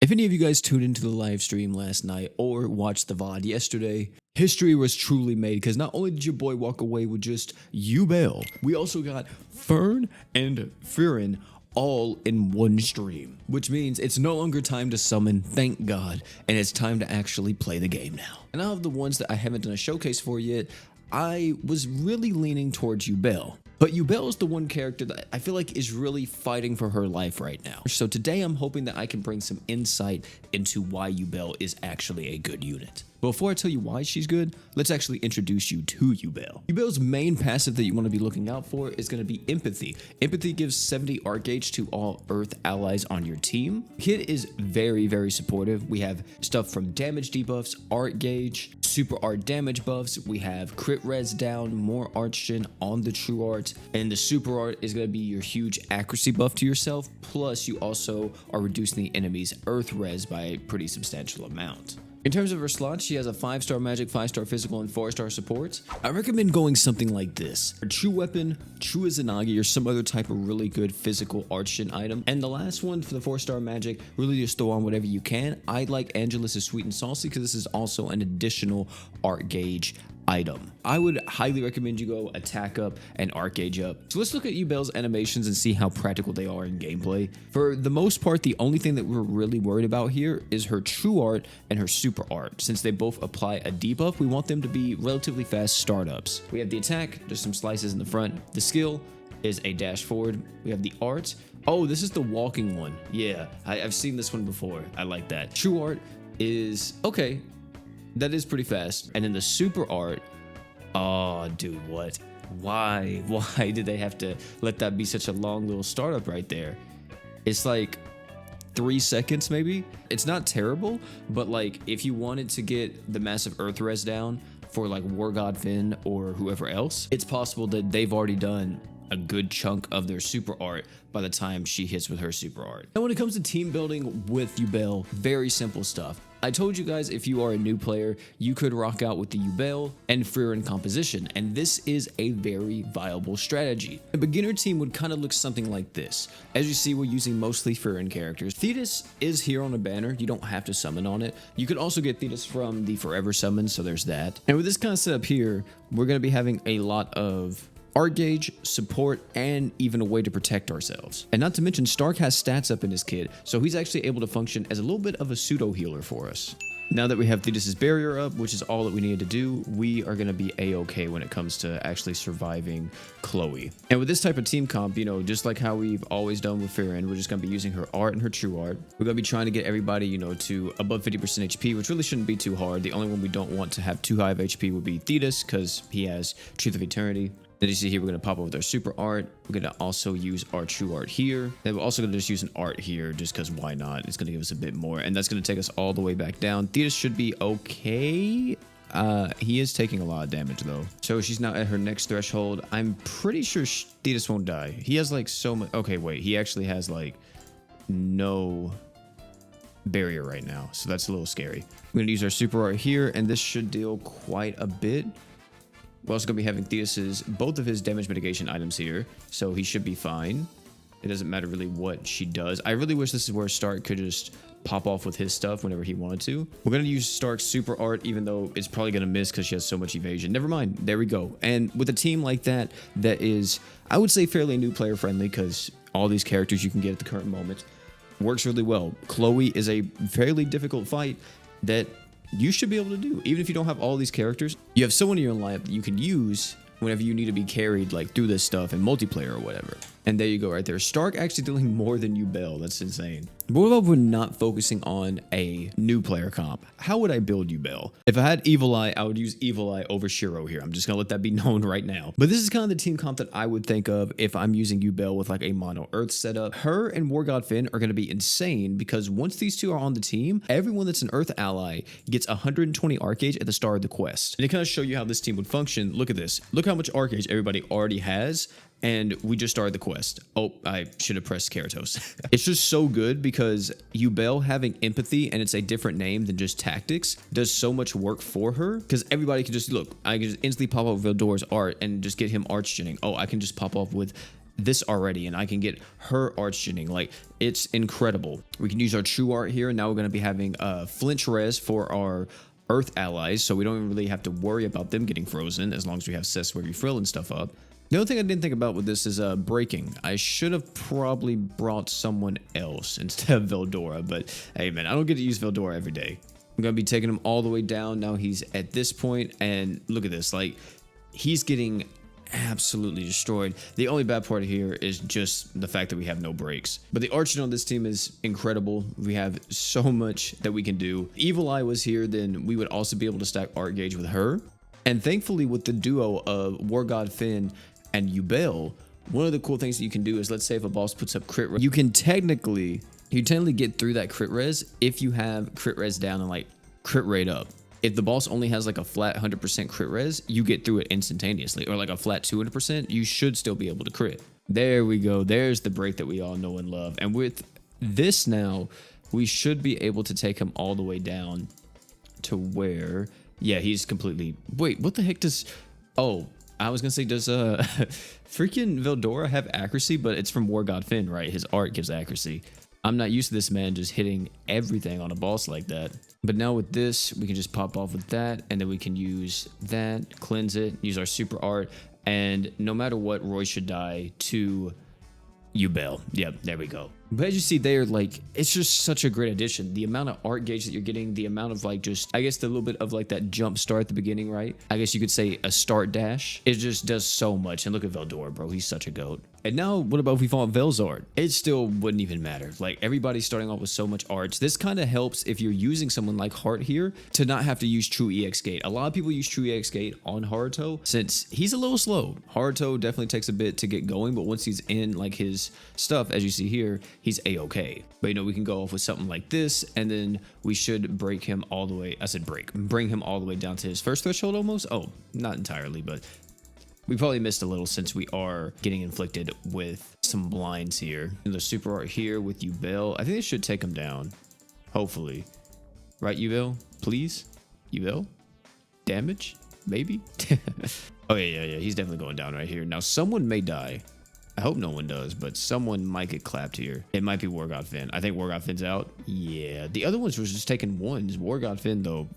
If any of you guys tuned into the live stream last night or watched the VOD yesterday, history was truly made because not only did your boy walk away with just Ubel, we also got Fern and Frieren all in one stream, which means it's no longer time to summon, thank God, and it's time to actually play the game now. And out of the ones that I haven't done a showcase for yet, I was really leaning towards Ubel. But Ubel is the one character that I feel like is really fighting for her life right now. So today I'm hoping that I can bring some insight into why Ubel is actually a good unit. Before I tell you why she's good, let's actually introduce you to Ubel. Ubel's main passive that you want to be looking out for is going to be Empathy. Empathy gives 70 art gauge to all Earth allies on your team. Kid is very supportive. We have stuff from damage debuffs, art gauge, super art damage buffs. We have crit res down, more art gen on the true art, and the super art is going to be your huge accuracy buff to yourself. Plus, you also are reducing the enemy's Earth res by a pretty substantial amount. In terms of her slots, she has a 5-star magic, 5-star physical, and 4-star support. I recommend going something like this: her true weapon, true Izanagi, or some other type of really good physical arch-gen item. And the last one for the 4-star magic, really just throw on whatever you can. I like Angelus' Sweet and Saucy because this is also an additional art gauge item. I would highly recommend you go attack up and art gauge up. So let's look at Ubel's animations and see how practical they are in gameplay. For the most part, the only thing that we're really worried about here is her true art and her super art. Since they both apply a debuff, we want them to be relatively fast startups. We have the attack, just some slices in the front. The skill is a dash forward. We have the art. Oh, this is the walking one. Yeah, I've seen this one before. I like that. True art is okay. That is pretty fast. And then the super art, oh dude, what? Why did they have to let that be such a long little startup right there? It's like 3 seconds maybe. It's not terrible, but like if you wanted to get the massive earth res down for like War God Finn or whoever else, it's possible that they've already done a good chunk of their super art by the time she hits with her super art. And when it comes to team building with Ubel, very simple stuff. I told you guys if you are a new player, you could rock out with the Ubel and Frieren composition, and this is a very viable strategy. A beginner team would kind of look something like this. As you see, we're using mostly Frieren characters. Thetis is here on a banner. You don't have to summon on it. You could also get Thetis from the Forever Summon, so there's that. And with this kind of setup here, we're going to be having a lot of art gauge, support, and even a way to protect ourselves. And not to mention, Stark has stats up in his kit, so he's actually able to function as a little bit of a pseudo healer for us. Now that we have Thetis' barrier up, which is all that we needed to do, we are going to be a-okay when it comes to actually surviving Chloe. And with this type of team comp, you know, just like how we've always done with Frieren, we're just going to be using her art and her true art. We're going to be trying to get everybody, you know, to above 50% HP, which really shouldn't be too hard. The only one we don't want to have too high of HP would be Thetis, because he has Truth of Eternity. As you see here, we're going to pop up with our super art. We're going to also use our true art here. Then we're also going to just use an art here just because why not? It's going to give us a bit more. And that's going to take us all the way back down. Thetis should be okay. He is taking a lot of damage though. So she's now at her next threshold. I'm pretty sure Thetis won't die. He has like so much. Okay, wait. He actually has like no barrier right now. So that's a little scary. We're going to use our super art here, and this should deal quite a bit. We're also going to be having Thetis' both of his damage mitigation items here, so he should be fine. It doesn't matter really what she does. I really wish this is where Stark could just pop off with his stuff whenever he wanted to. We're going to use Stark's super art, even though it's probably going to miss because she has so much evasion. Never mind. There we go. And with a team like that, that is, I would say, fairly new player friendly because all these characters you can get at the current moment works really well. Chloe is a fairly difficult fight that you should be able to do. Even if you don't have all these characters, you have someone in your lineup that you can use whenever you need to be carried like through this stuff in multiplayer or whatever. And there you go right there. Stark actually dealing more than Ubel. That's insane. But what about if we're not focusing on a new player comp? How would I build Ubel? If I had Evil Eye, I would use Evil Eye over Shiro here. I'm just going to let that be known right now. But this is kind of the team comp that I would think of if I'm using Ubel with like a mono Earth setup. Her and War God Finn are going to be insane because once these two are on the team, everyone that's an Earth ally gets 120 art gauge at the start of the quest. And to kind of show you how this team would function, look at this. Look how much art gauge everybody already has. And we just started the quest. Oh, I should have pressed Keratos. It's just so good because Ubel having empathy, and it's a different name than just tactics, does so much work for her. Because everybody can just, look, I can just instantly pop up with Vildor's art and just get him arch-genning. Oh, I can just pop off with this already, and I can get her archgening. Like, it's incredible. We can use our true art here. Now we're going to be having flinch res for our earth allies, so we don't really have to worry about them getting frozen as long as we have Seswary Frill and stuff up. The only thing I didn't think about with this is breaking. I should have probably brought someone else instead of Veldora, but hey man, I don't get to use Veldora every day. I'm going to be taking him all the way down. Now he's at this point, and look at this. Like, he's getting absolutely destroyed. The only bad part here is just the fact that we have no breaks. But the arching on this team is incredible. We have so much that we can do. Evil Eye was here, then we would also be able to stack Art Gauge with her. And thankfully, with the duo of War God Finn and Yubel, one of the cool things that you can do is, let's say if a boss puts up crit res, you can technically get through that crit res if you have crit res down and like crit rate up. If the boss only has like a flat 100% crit res, you get through it instantaneously, or like a flat 200%, you should still be able to crit. There we go. There's the break that we all know and love. And with this now, we should be able to take him all the way down to where, yeah, he's completely, wait, what the heck does, oh, I was gonna say, does freaking Veldora have accuracy? But it's from War God Finn, right? His art gives accuracy. I'm not used to this man just hitting everything on a boss like that. But now with this, we can just pop off with that, and then we can use that, cleanse it, use our super art, and no matter what, Roy should die to Yubel. Yep, there we go. But as you see there, like, it's just such a great addition. The amount of art gauge that you're getting, the amount of like just, I guess the little bit of like that jump start at the beginning, right? I guess you could say a start dash. It just does so much. And look at Veldora, bro. He's such a goat. And now what about if we fought Velzard? It still wouldn't even matter. Like, everybody's starting off with so much arts. This kind of helps if you're using someone like Heart here to not have to use True EX Gate. A lot of people use True EX Gate on Haruto since he's a little slow. Haruto definitely takes a bit to get going, but once he's in like his stuff, as you see here, he's a-okay. But you know, we can go off with something like this, and then we should break him all the way. I said bring him all the way down to his first threshold almost. Oh, not entirely, but we probably missed a little since we are getting inflicted with some blinds here. And the super art here with Yubel, I think they should take him down. Hopefully. Right, Yubel? Please? Yubel? Damage? Maybe? Oh, yeah. He's definitely going down right here. Now, someone may die. I hope no one does, but someone might get clapped here. It might be War God Finn. I think War God Finn's out. Yeah. The other ones was just taking ones. War God Finn, though,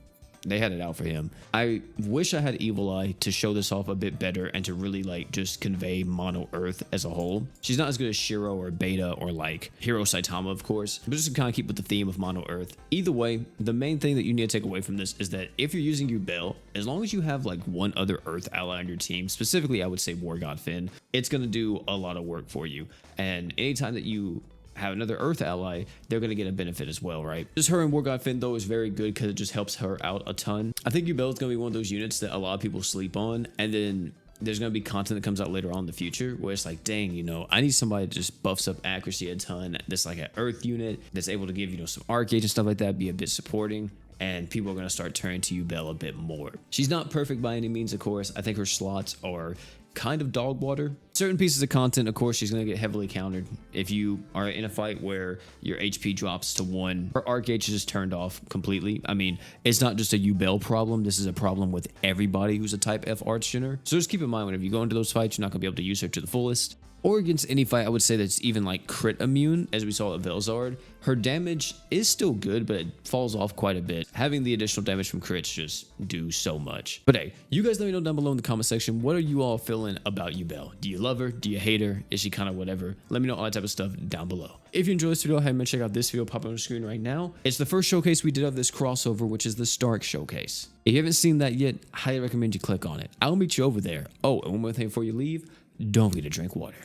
they had it out for him. I wish I had Evil Eye to show this off a bit better and to really like just convey Mono Earth as a whole. She's not as good as Shiro or Beta or like Hero Saitama, of course, but just to kind of keep with the theme of Mono Earth. Either way, the main thing that you need to take away from this is that if you're using Yubel, as long as you have like one other Earth ally on your team, specifically I would say War God Finn, it's going to do a lot of work for you. And anytime that you have another Earth ally, they're going to get a benefit as well, right? Just her and War God Finn, though, is very good because it just helps her out a ton. I think Yubel is going to be one of those units that a lot of people sleep on, and then there's going to be content that comes out later on in the future where it's like, dang, you know, I need somebody that just buffs up accuracy a ton, that's like an Earth unit that's able to give, you know, some arc gauge and stuff like that, be a bit supporting, and people are going to start turning to Yubel a bit more. She's not perfect by any means, of course. I think her slots are kind of dog water. Certain pieces of content, of course, she's going to get heavily countered. If you are in a fight where your HP drops to 1, her arc gauge is just turned off completely. I mean, it's not just a Yubel problem. This is a problem with everybody who's a type F archgener. So just keep in mind, whenever you go into those fights, you're not going to be able to use her to the fullest. Or against any fight, I would say that's even like crit immune, as we saw at Velzard. Her damage is still good, but it falls off quite a bit. Having the additional damage from crits just do so much. But hey, you guys let me know down below in the comment section, what are you all feeling about Yubel? Do you love her? Do you hate her? Is she kind of whatever? Let me know all that type of stuff down below. If you enjoyed this video, head and check out this video popping on the screen right now. It's the first showcase we did of this crossover, which is the Stark showcase. If you haven't seen that yet, I highly recommend you click on it. I'll meet you over there. Oh, and one more thing before you leave, don't forget to drink water.